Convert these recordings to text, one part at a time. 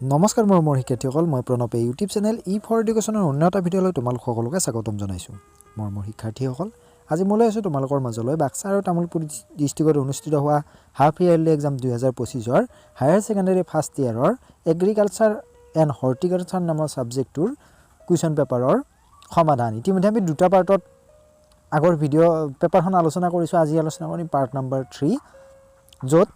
নমস্কাৰ মোৰ শিক্ষাৰ্থীসকল মই প্ৰণৱে ইউটিউব চেনেল ফৰ এডুকেশ্যনৰ অন্য এটা ভিডিঅ'লৈ তোমালোক সকলোকে স্বাগতম জনাইছোঁ মোৰ শিক্ষাৰ্থীসকল আজি মই লৈ আছোঁ তোমালোকৰ মাজলৈ বাক্সা আৰু তামুলপুৰ ডিষ্ট্ৰিক্টত অনুষ্ঠিত হোৱা হাফ ইয়াৰলি এক্সাম 2025ৰ হায়াৰ ছেকেণ্ডাৰী ফাৰ্ষ্ট ইয়াৰৰ এগ্ৰিকালচাৰ এণ্ড হৰ্টিকালচাৰ নামৰ ছাবজেক্টটোৰ কুৱেশ্যন পেপাৰৰ সমাধান ইতিমধ্যে আমি দুটা পাৰ্টত আগৰ ভিডিঅ' পেপাৰখন আলোচনা কৰিছোঁ আজি আলোচনা কৰিম পাৰ্ট নম্বৰ 3 য'ত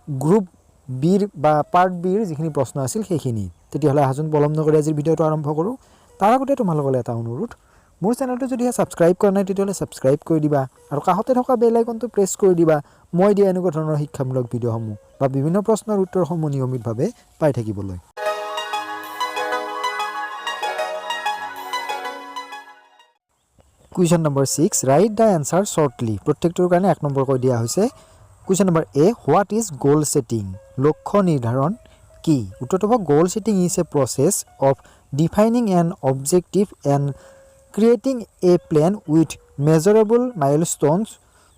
গ্ৰুপ বিৰ বা পাৰ্ট বিৰ যিখিনি প্ৰশ্ন আছিল সেইখিনি তেতিয়াহ'লে আহাজন পলম নকৰি আজিৰ ভিডিঅ'টো আৰম্ভ কৰোঁ তাৰ আগতে তোমালোকলৈ এটা অনুৰোধ মোৰ চেনেলটো যদি ছাবস্ক্ৰাইব কৰা নাই তেতিয়াহ'লে ছাবস্ক্ৰাইব কৰি দিবা আৰু কাষতে থকা বেল আইকনটো প্ৰেছ কৰি দিবা মই দিয়া এনেকুৱা ধৰণৰ শিক্ষামূলক ভিডিঅ'সমূহ বা বিভিন্ন প্ৰশ্নৰ উত্তৰসমূহ নিয়মিতভাৱে পাই থাকিবলৈ question number 6 write the answer shortly প্ৰত্যেকটোৰ কাৰণে 1 নম্বৰ কৈ দিয়া হৈছে Question number A. What is goal setting? লক্ষ্য নিৰ্ধাৰণ কি? উত্তৰটো হ'ব goal setting is a process of defining an objective and creating a plan with measurable milestones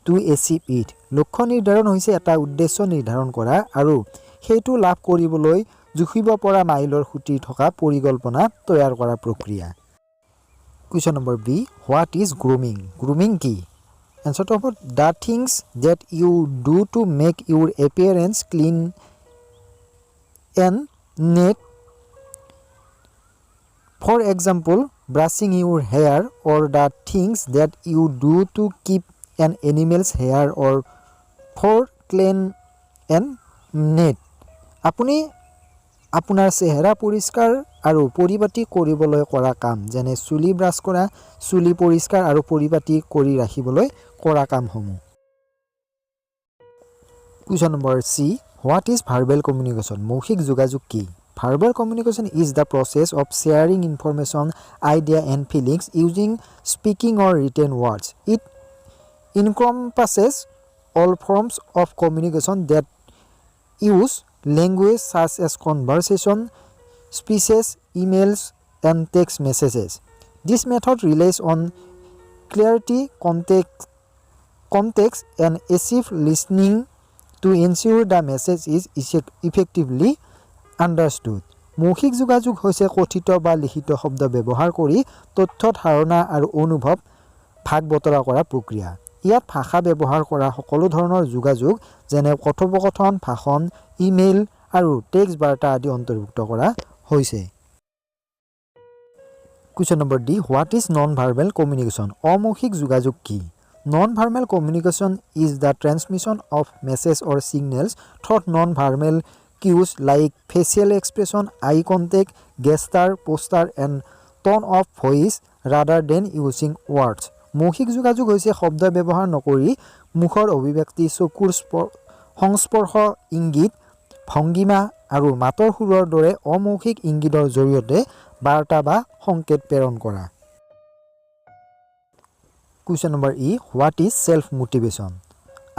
to achieve it. লক্ষ্য নিৰ্ধাৰণ হৈছে এটা উদ্দেশ্য নিৰ্ধাৰণ কৰা আৰু সেইটো লাভ কৰিবলৈ জুখিব পৰা মাইলৰ খুঁটি থকা পৰিকল্পনা তৈয়াৰ কৰা প্ৰক্ৰিয়া। Question number B. What is grooming? Grooming কি? Answer to the things that you do to make your appearance clean and neat. For example, brushing your hair or the things that you do to keep an animal's hair or for clean and neat. আপুনি আপোনাৰ চেহেৰা পৰিষ্কাৰ আৰু পৰিপাটি কৰিবলৈ কৰা কাম যেনে চুলি ব্ৰাছ কৰা চুলি পৰিষ্কাৰ আৰু পৰিপাটি কৰি ৰাখিবলৈ কৰা কামসমূহ Question number C What is verbal communication মৌখিক যোগাযোগ কি Verbal communication is the process of sharing information idea and feelings using speaking or written words It encompasses all forms of communication that use language such as conversation speeches emails and text messages This method relies on clarity context and active listening to ensure the message is effectively understood. মৌখিক যোগাযোগ হৈছে কথিত বা লিখিত শব্দ ব্যৱহাৰ কৰি তথ্য ধাৰণা আৰু অনুভৱ ভাগ বতৰা কৰা প্ৰক্ৰিয়া। ইয়াত ভাষা ব্যৱহাৰ কৰা সকলো ধৰণৰ যোগাযোগ যেনে কথোপকথন, ভাষণ, ইমেইল আৰু টেক্সট বাৰ্তা আদি অন্তৰ্ভুক্ত কৰা হৈছে। Question number D. What is non-verbal communication? অমৌখিক যোগাযোগ কি? Non-verbal communication is the transmission of messages or signals through non-verbal cues like facial expression, eye contact, gesture, posture, and tone of voice rather than using words. মৌখিক যোগাযোগ হৈছে শব্দ ব্যৱহাৰ নকৰি মুখৰ অভিব্যক্তি, চকুৰ সংস্পৰ্শ, ইংগিত, ভংগিমা আৰু মাতৰ সুৰৰ দৰে অমৌখিক ইংগিতৰ জৰিয়তে বাৰ্তা বা সংকেত প্ৰেৰণ কৰা Question number E. What is self-motivation?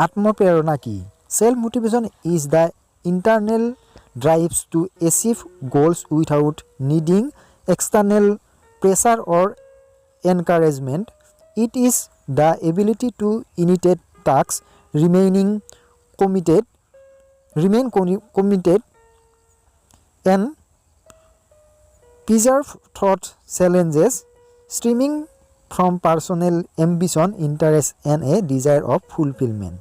আত্মপ্ৰেৰণা কি? Self-motivation is the internal drives to achieve goals without needing external pressure or encouragement. It is the ability to initiate tasks, remain committed and persevere through challenges, stemming from personal ambition, interest and a desire of fulfillment.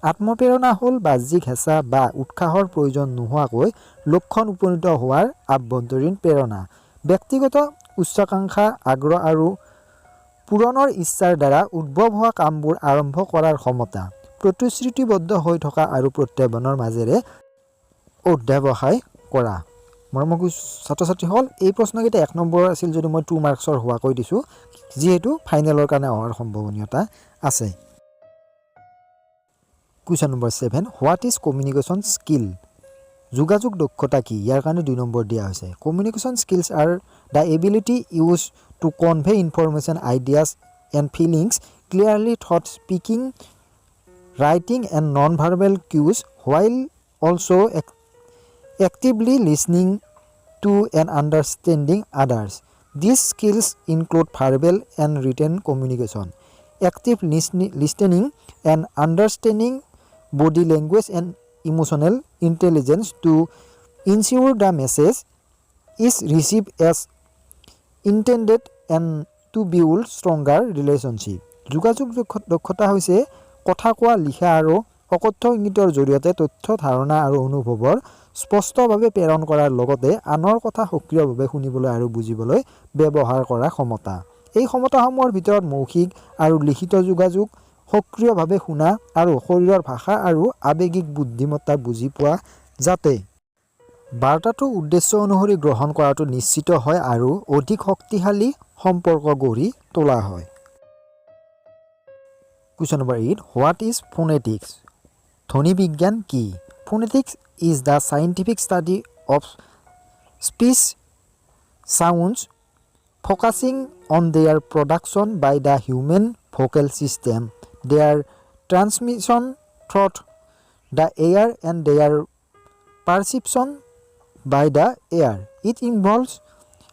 আত্মপ্ৰেৰণা হ'ল বাহ্যিক হেঁচা বা উৎসাহৰ প্ৰয়োজন নোহোৱাকৈ লক্ষ্যত উপনীত হোৱাৰ আভ্যন্তৰীণ প্ৰেৰণা। ব্যক্তিগত উচ্চাকাংক্ষা, আগ্ৰহ আৰু পূৰণৰ ইচ্ছাৰ দ্বাৰা উদ্ভৱ হোৱা কামবোৰ আৰম্ভ কৰাৰ ক্ষমতা। প্ৰতিশ্ৰুতিবদ্ধ হৈ থকা আৰু প্ৰত্যাহ্বানৰ মাজেৰে অধ্যৱসায় কৰা। মৰমৰ ছাত্ৰ-ছাত্ৰী হ'ল এই প্ৰশ্নকেইটা 1 নম্বৰ আছিল যদি মই 2 মাৰ্কছৰ হোৱাকৈ দিছোঁ যিহেতু ফাইনেলৰ কাৰণে অহাৰ সম্ভাৱনীয়তা আছে Question number 7 What is communication skill যোগাযোগ দক্ষতা কি ইয়াৰ কাৰণে 2 নম্বৰ দিয়া হৈছে Communication skills are the ability used to convey information ideas and feelings clearly through speaking writing and non-verbal cues while also actively listening to and understanding others. These skills include verbal and written communication, active listening and understanding body language and emotional intelligence to ensure the message is received as intended and to build stronger relationship. যোগাযোগ দক্ষতা হৈছে কথা কোৱা, লিখা আৰু অকথ্য ইংগিতৰ জৰিয়তে তথ্য, ধাৰণা আৰু অনুভৱৰ স্পষ্টভাৱে প্ৰেৰণ কৰাৰ লগতে আনৰ কথা সক্ৰিয়ভাৱে শুনিবলৈ আৰু বুজিবলৈ ব্যৱহাৰ কৰা ক্ষমতা। এই ক্ষমতাসমূহৰ ভিতৰত মৌখিক আৰু লিখিত যোগাযোগ, সক্ৰিয়ভাৱে শুনা আৰু শৰীৰৰ ভাষা আৰু আৱেগিক বুদ্ধিমত্তা বুজি পোৱা যাতে বাৰ্তাটো উদ্দেশ্য অনুসৰি গ্ৰহণ কৰাটো নিশ্চিত হয় আৰু অধিক শক্তিশালী সম্পৰ্ক গঢ়ি তোলা হয়। Question number 8. What is phonetics? ধ্বনি বিজ্ঞান কি? Phonetics is the scientific study of speech sounds focusing on their production by the human vocal system, their transmission through the air and their perception by the air. It involves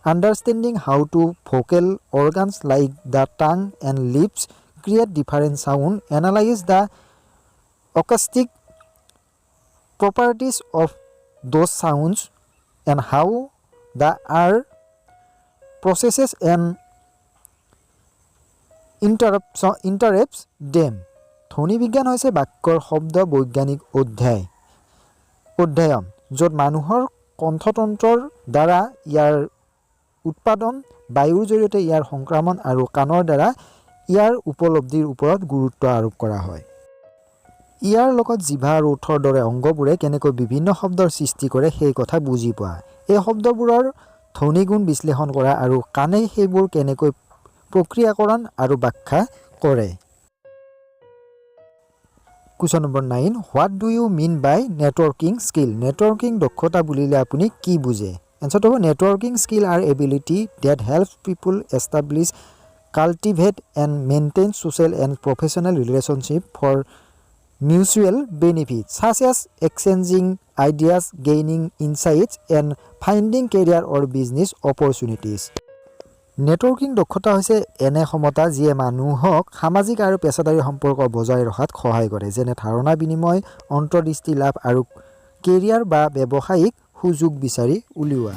understanding how to vocal organs like the tongue and lips create different sound, analyze the acoustic properties of those sounds, and how the air processes and interrupts them. ধ্বনি বিজ্ঞান হৈছে বাক্যৰ শব্দ বৈজ্ঞানিক অধ্যয়ন য'ত মানুহৰ কণ্ঠতন্ত্ৰৰ দ্বাৰা ইয়াৰ উৎপাদন, বায়ুৰ জৰিয়তে ইয়াৰ সংক্ৰমণ আৰু কাণৰ দ্বাৰা ইয়াৰ উপলব্ধিৰ ওপৰত গুৰুত্ব আৰোপ কৰা হয়। ইয়াৰ লগত জিভা আৰু ওঠৰ দৰে অংগবোৰে কেনেকৈ বিভিন্ন শব্দৰ সৃষ্টি কৰে সেই কথা বুজি পোৱা, এই শব্দবোৰৰ ধ্বনিগুণ বিশ্লেষণ কৰা আৰু কাণে সেইবোৰ কেনেকৈ প্ৰক্ৰিয়াকৰণ আৰু ব্যাখ্যা কৰে। Question number 9. What do you mean by networking skill? Networking দক্ষতা বুলিলে আপুনি কি বুজে? Answer to networking skill are ability that helps people establish, cultivate and maintain social and professional relationship for mutual benefits, such as exchanging ideas, gaining insights, and finding career or business opportunities. Networking দক্ষতা হৈছে এনে ক্ষমতা যিয়ে মানুহক সামাজিক আৰু পেছাদাৰী সম্পৰ্ক বজাই ৰখাত সহায় কৰে, যেনে ধাৰণা বিনিময়, অন্তৰ্দৃষ্টি লাভ আৰু কেৰিয়াৰ বা ব্যৱসায়িক সুযোগ বিচাৰি উলিওৱা।